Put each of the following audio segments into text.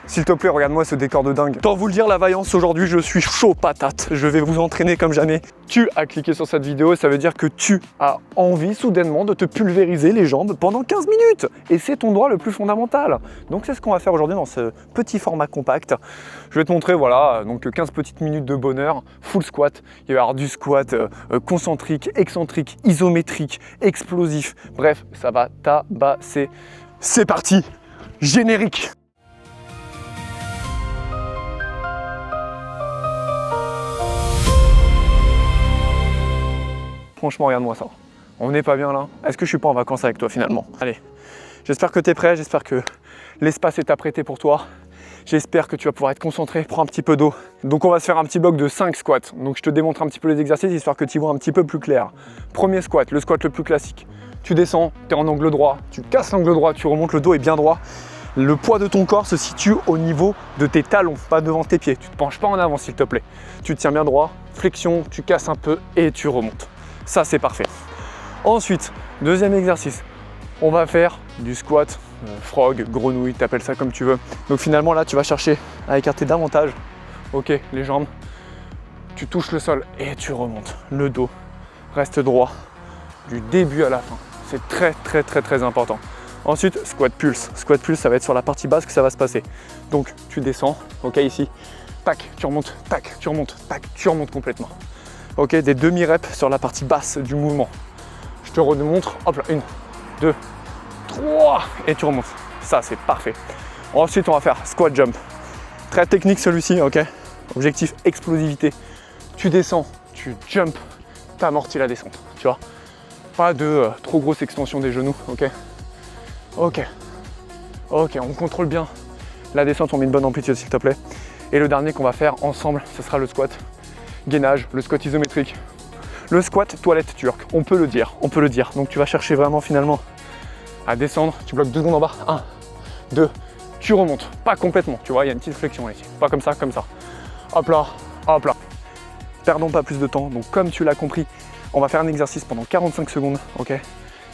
S'il te plaît, regarde-moi ce décor de dingue. Tant vous le dire, la vaillance, aujourd'hui, je suis chaud patate. Je vais vous entraîner comme jamais. Tu as cliqué sur cette vidéo, ça veut dire que tu as envie soudainement de te pulvériser les jambes pendant 15 minutes. Et c'est ton droit le plus fondamental. Donc c'est ce qu'on va faire aujourd'hui dans ce petit format compact. Je vais te montrer, voilà, donc 15 petites minutes de bonheur, full squat. Il va y avoir du squat concentrique, excentrique, isométrique, explosif. Bref, ça va tabasser. C'est parti, générique. Franchement, regarde-moi ça. On n'est pas bien là. Est-ce que je suis pas en vacances avec toi finalement? Allez, j'espère que tu es prêt, j'espère que l'espace est apprêté pour toi. J'espère que tu vas pouvoir être concentré. Prends un petit peu d'eau. Donc on va se faire un petit bloc de 5 squats. Donc je te démontre un petit peu les exercices histoire que tu y vois un petit peu plus clair. Premier squat, le squat le plus classique. Tu descends, tu es en angle droit, tu casses l'angle droit, tu remontes, le dos est bien droit. Le poids de ton corps se situe au niveau de tes talons, pas devant tes pieds. Tu ne te penches pas en avant s'il te plaît. Tu te tiens bien droit, flexion, tu casses un peu et tu remontes. Ça, c'est parfait. Ensuite, deuxième exercice, on va faire du squat, frog, grenouille, t'appelles ça comme tu veux. Donc finalement, là, tu vas chercher à écarter davantage. Ok, les jambes, tu touches le sol et tu remontes. Le dos reste droit du début à la fin. C'est très important. Ensuite, squat pulse. Squat pulse, ça va être sur la partie basse que ça va se passer. Donc, tu descends, ok, ici, tac, tu remontes, tac, tu remontes, tac, tu remontes complètement. Ok, des demi-reps sur la partie basse du mouvement. Je te remontre, hop là, 1, 2, 3, et tu remontes. Ça, c'est parfait. Ensuite, on va faire squat jump. Très technique celui-ci, ok. Objectif explosivité. Tu descends, tu jump, tu amortis la descente, tu vois. Pas de trop grosse extension des genoux, ok. Ok, on contrôle bien la descente, on met une bonne amplitude s'il te plaît. Et le dernier qu'on va faire ensemble, ce sera le squat gainage, le squat isométrique, le squat toilette turque, on peut le dire. Donc tu vas chercher vraiment finalement à descendre, tu bloques 2 secondes en bas, 1, 2, tu remontes, pas complètement, tu vois, il y a une petite flexion là, ici, pas comme ça, hop là, perdons pas plus de temps, donc comme tu l'as compris, on va faire un exercice pendant 45 secondes, ok,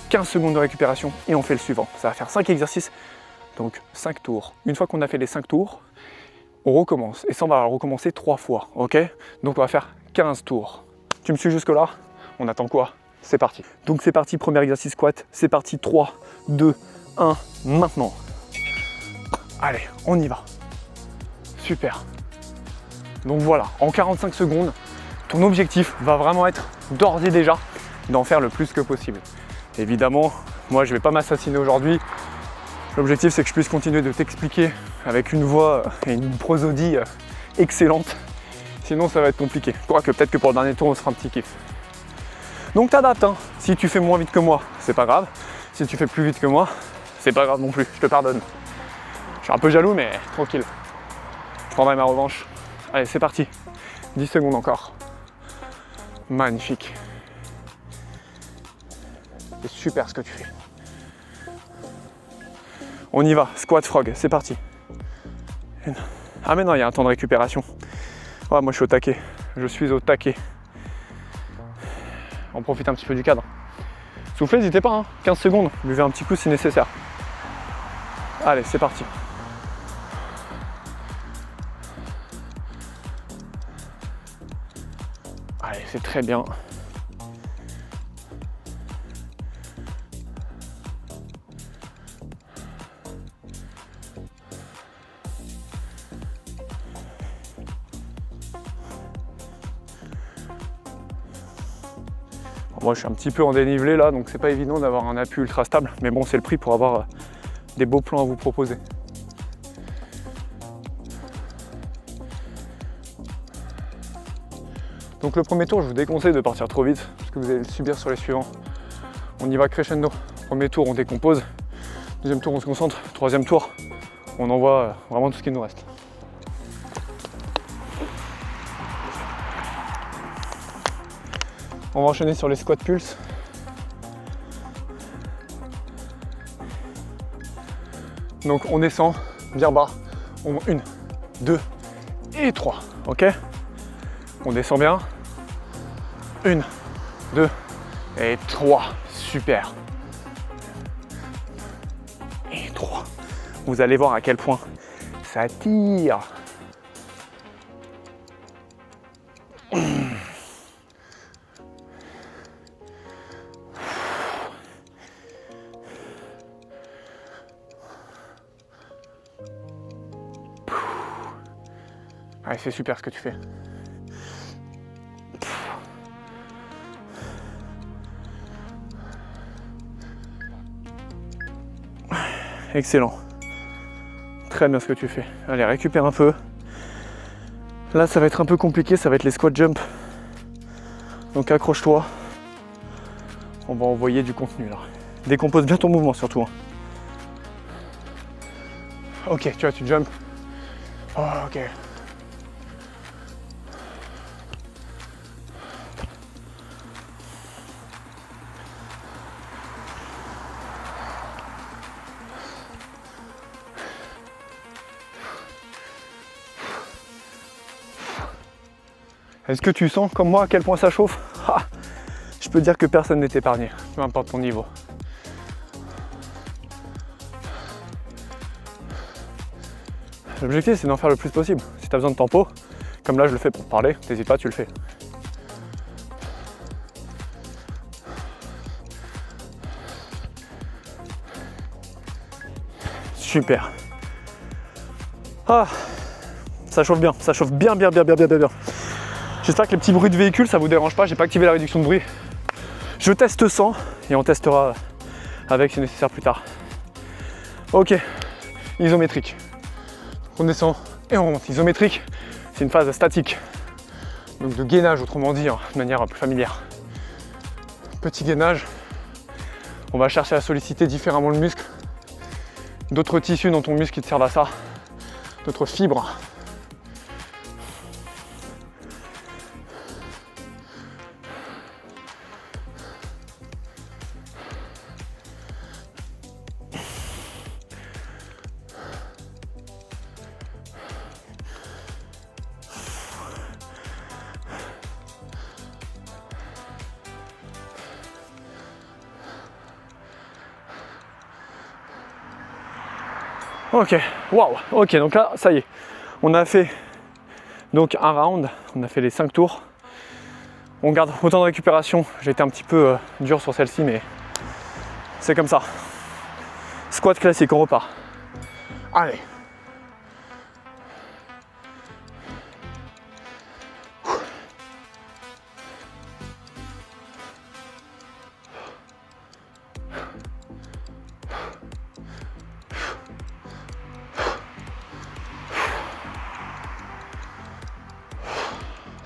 15 secondes de récupération et on fait le suivant, ça va faire 5 exercices, donc 5 tours. Une fois qu'on a fait les 5 tours, on recommence, et ça on va recommencer 3 fois, ok? Donc on va faire 15 tours. Tu me suis jusque là? On attend quoi? C'est parti. Donc c'est parti, premier exercice squat, c'est parti, 3, 2, 1, maintenant. Allez, on y va. Super. Donc voilà, en 45 secondes, ton objectif va vraiment être d'ores et déjà d'en faire le plus que possible. Évidemment, moi je ne vais pas m'assassiner aujourd'hui. L'objectif, c'est que je puisse continuer de t'expliquer avec une voix et une prosodie excellente. Sinon, ça va être compliqué. Quoique, peut-être que pour le dernier tour, on se fera un petit kiff. Donc, t'adaptes. Hein. Si tu fais moins vite que moi, c'est pas grave. Si tu fais plus vite que moi, c'est pas grave non plus. Je te pardonne. Je suis un peu jaloux, mais tranquille. Je prendrai ma revanche. Allez, c'est parti. 10 secondes encore. Magnifique. C'est super ce que tu fais. On y va, squat frog, c'est parti. Ah mais non, il y a un temps de récupération. Ouais, moi je suis au taquet, On profite un petit peu du cadre. Soufflez, n'hésitez pas, hein. 15 secondes, buvez un petit coup si nécessaire. Allez, c'est parti. Allez, c'est très bien. Moi je suis un petit peu en dénivelé là, donc c'est pas évident d'avoir un appui ultra stable, mais bon c'est le prix pour avoir des beaux plans à vous proposer. Donc le premier tour, je vous déconseille de partir trop vite, parce que vous allez le subir sur les suivants. On y va crescendo. Premier tour, on décompose. Deuxième tour, on se concentre. Troisième tour, on envoie vraiment tout ce qu'il nous reste. On va enchaîner sur les squats pulse. Donc on descend, bien bas. On monte 1, 2 et 3. Ok? On descend bien. 1, 2 et 3. Super. Et 3. Vous allez voir à quel point ça tire. Allez, c'est super ce que tu fais. Excellent. Très bien ce que tu fais. Allez, récupère un peu. Là, ça va être un peu compliqué, ça va être les squat jump. Donc accroche-toi. On va envoyer du contenu là. Décompose bien ton mouvement surtout. Hein. Ok, tu vois, tu jump. Oh, ok. Est-ce que tu sens comme moi à quel point ça chauffe? Je peux dire que personne n'est épargné, peu importe ton niveau. L'objectif c'est d'en faire le plus possible. Si tu as besoin de tempo, comme là je le fais pour parler, n'hésite pas, tu le fais. Super. Ah, ça chauffe bien, ça chauffe bien. J'espère que les petits bruits de véhicule ça vous dérange pas, j'ai pas activé la réduction de bruit. Je teste sans et on testera avec si nécessaire plus tard. Ok, isométrique. On descend et on monte. Isométrique, c'est une phase statique. Donc de gainage autrement dit, hein, de manière plus familière. Petit gainage, on va chercher à solliciter différemment le muscle. D'autres tissus dans ton muscle qui te servent à ça, d'autres fibres. Ok, waouh, ok, donc là, ça y est, on a fait donc un round, on a fait les 5 tours. On garde autant de récupération, j'ai été un petit peu dur sur celle-ci, mais c'est comme ça. Squat classique, on repart. Allez.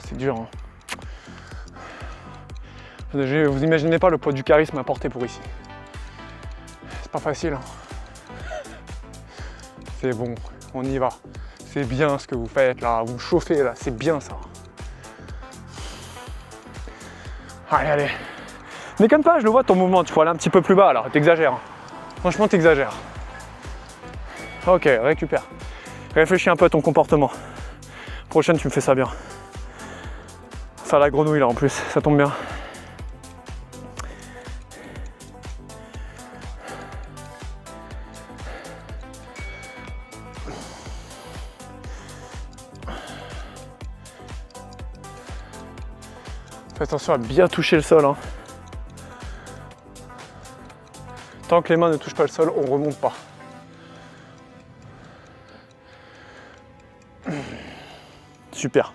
C'est dur. Hein. Vous imaginez pas le poids du charisme à porter pour ici. C'est pas facile. Hein. C'est bon, on y va. C'est bien ce que vous faites là, vous chauffez là, c'est bien ça. Allez, allez. Déconne pas, je le vois ton mouvement, tu peux aller un petit peu plus bas là, t'exagères. Hein. Franchement, t'exagères. Ok, récupère. Réfléchis un peu à ton comportement. Prochaine, tu me fais ça bien. Faire la grenouille là en plus, ça tombe bien. Fais attention à bien toucher le sol. Hein. Tant que les mains ne touchent pas le sol, on ne remonte pas. Super.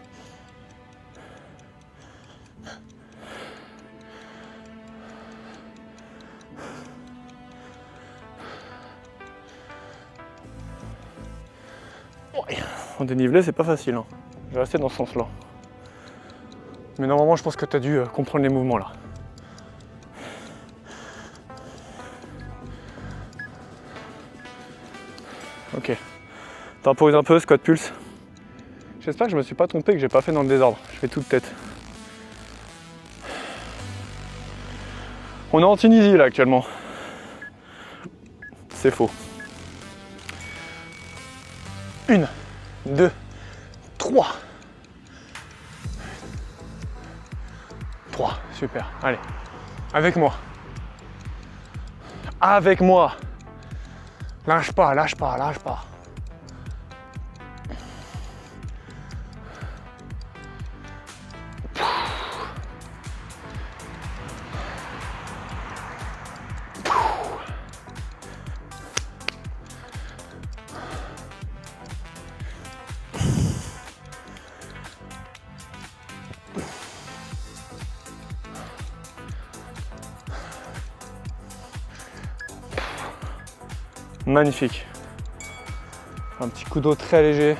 Ouais. En dénivelé, c'est pas facile. Hein. Je vais rester dans ce sens-là. Mais normalement, je pense que tu as dû comprendre les mouvements là. Ok. Temporise un peu, squat pulse. J'espère que je me suis pas trompé, que j'ai pas fait dans le désordre. Je fais toute tête. On est en Tunisie là actuellement. C'est faux. 1, 2, 3. 3, super. Allez, avec moi. Avec moi. Lâche pas, lâche pas, lâche pas. Magnifique. Un petit coup d'eau très léger.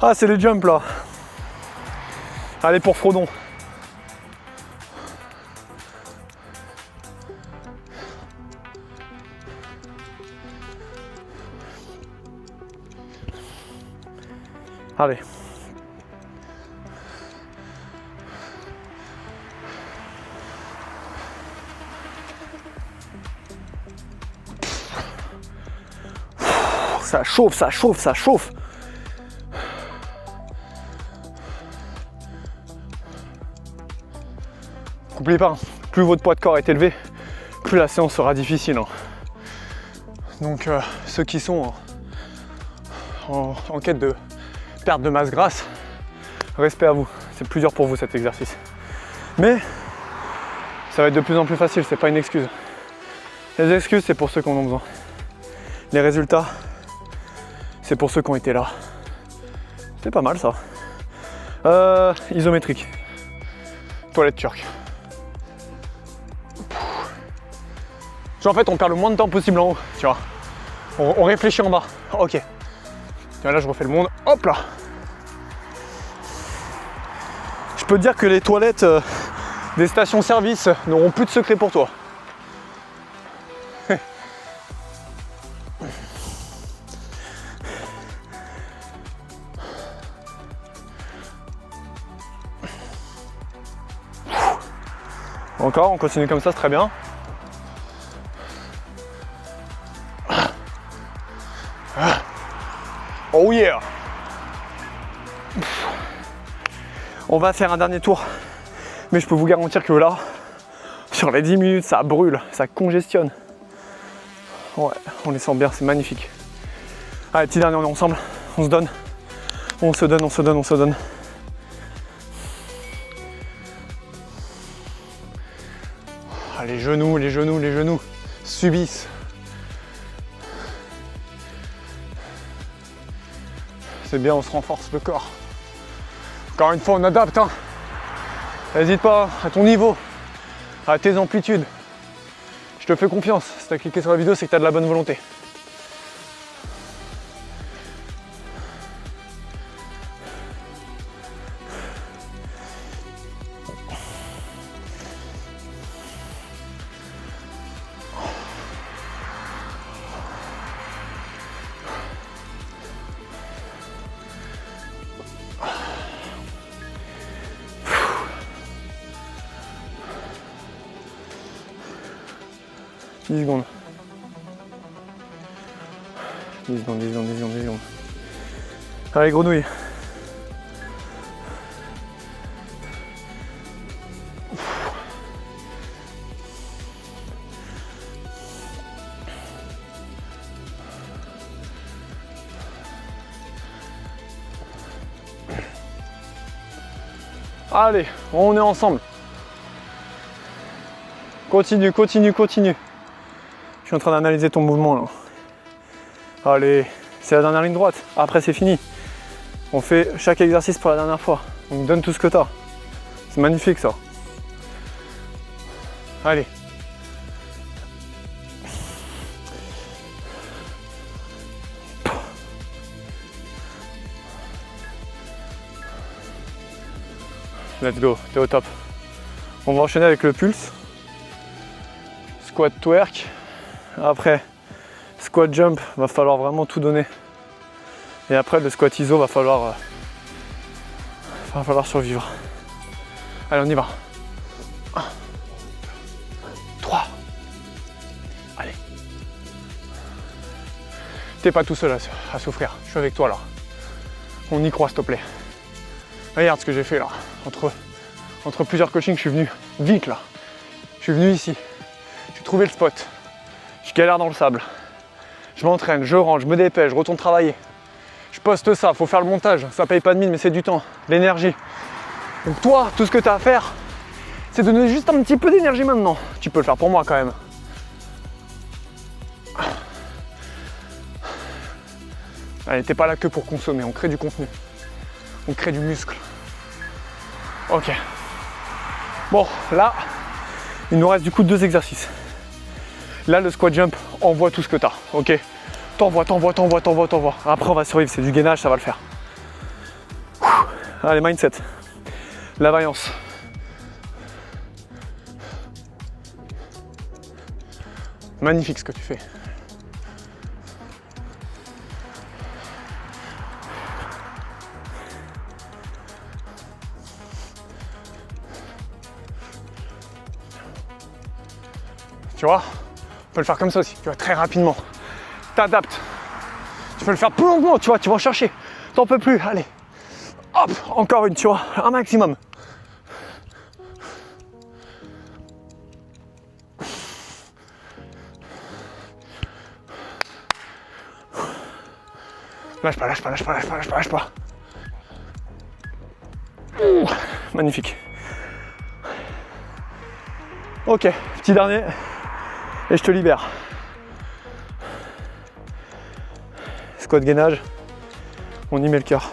Ah, c'est les jumps là. Allez pour Frodon. Allez. Ça chauffe, ça chauffe, ça chauffe. N'oubliez pas, plus votre poids de corps est élevé, plus la séance sera difficile. Donc ceux qui sont en quête de perte de masse grasse, respect à vous. C'est plus dur pour vous cet exercice. Mais ça va être de plus en plus facile, c'est pas une excuse. Les excuses, c'est pour ceux qui en ont besoin. Les résultats, c'est pour ceux qui ont été là. C'est pas mal ça. Isométrique. Toilette turque. En fait, on perd le moins de temps possible en haut, tu vois. On réfléchit en bas. Ok. Tiens, là, je refais le monde. Hop là. Je peux te dire que les toilettes des stations-service n'auront plus de secret pour toi. Encore, on continue comme ça, c'est très bien. Oh yeah! On va faire un dernier tour, mais je peux vous garantir que là, sur les 10 minutes, ça brûle, ça congestionne. Ouais, on les sent bien, c'est magnifique. Allez, petit dernier, on est ensemble, on se donne. On se donne, on se donne, on se donne. Ah, les genoux, les genoux, les genoux subissent. C'est bien, on se renforce le corps. Encore une fois, on adapte. Hein. N'hésite pas à ton niveau, à tes amplitudes. Je te fais confiance. Si tu as cliqué sur la vidéo, c'est que tu as de la bonne volonté. « 10 secondes. 10 secondes, 10 secondes, 10 secondes, 10 secondes. Allez, grenouille. Allez, on est ensemble. Continue, continue, continue. Je suis en train d'analyser ton mouvement là. Allez, c'est la dernière ligne droite. Après c'est fini. On fait chaque exercice pour la dernière fois. Donc donne tout ce que tu as. C'est magnifique ça. Allez. Let's go, t'es au top. On va enchaîner avec le pulse. Squat twerk. Après, squat jump, va falloir vraiment tout donner. Et après, le squat iso, va falloir survivre. Allez, on y va. 1, 3. Allez. T'es pas tout seul à souffrir. Je suis avec toi là. On y croit, s'il te plaît. Regarde ce que j'ai fait là. Entre plusieurs coachings, je suis venu vite là. Je suis venu ici. J'ai trouvé le spot. Je galère dans le sable. Je m'entraîne, je rentre, je me dépêche, je retourne travailler. Je poste ça, faut faire le montage. Ça paye pas de mine, mais c'est du temps, de l'énergie. Donc toi, tout ce que tu as à faire, c'est de donner juste un petit peu d'énergie maintenant. Tu peux le faire pour moi quand même. Allez, t'es pas là que pour consommer, on crée du contenu. On crée du muscle. Ok. Bon, là, il nous reste du coup 2 exercices. Là, le squat jump, envoie tout ce que tu as, ok? T'envoies. Après, on va survivre, c'est du gainage, ça va le faire. Allez, mindset. La variance. Magnifique ce que tu fais. Tu vois, on peut le faire comme ça aussi, tu vois, très rapidement. T'adaptes. Tu peux le faire plus longuement, tu vois, tu vas en chercher. T'en peux plus, allez. Hop, encore une, tu vois, un maximum. Lâche pas. Ouh, magnifique. Ok, petit dernier. Et je te libère. Squat gainage. On y met le cœur.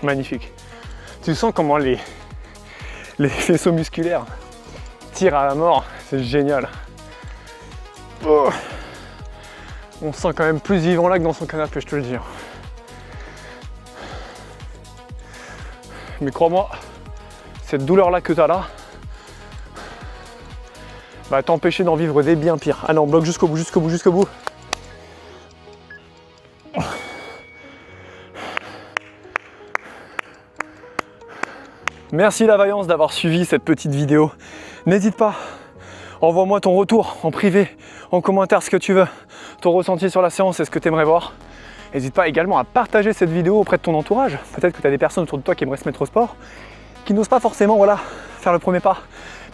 Magnifique. Tu sens comment les faisceaux musculaires tirent à la mort, c'est génial. Oh. On se sent quand même plus vivant là que dans son canapé, je te le dis. Mais crois-moi, cette douleur là que tu as là va t'empêcher d'en vivre des bien pires. Allez, on bloque jusqu'au bout. Merci la Vaillance d'avoir suivi cette petite vidéo. N'hésite pas, envoie-moi ton retour en privé, en commentaire ce que tu veux, ton ressenti sur la séance et ce que tu aimerais voir. N'hésite pas également à partager cette vidéo auprès de ton entourage. Peut-être que tu as des personnes autour de toi qui aimeraient se mettre au sport, qui n'osent pas forcément faire le premier pas,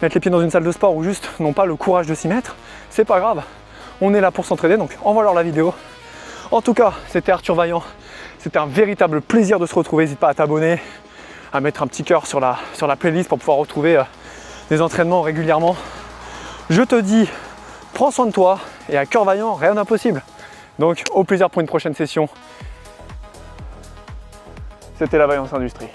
mettre les pieds dans une salle de sport ou juste n'ont pas le courage de s'y mettre. C'est pas grave, on est là pour s'entraider, donc envoie-leur la vidéo. En tout cas, c'était Arthur Vaillant. C'était un véritable plaisir de se retrouver. N'hésite pas à t'abonner, à mettre un petit cœur sur la playlist pour pouvoir retrouver des entraînements régulièrement. Je te dis, prends soin de toi et à cœur vaillant, rien d'impossible. Donc au plaisir pour une prochaine session. C'était la Vaillance Industrie.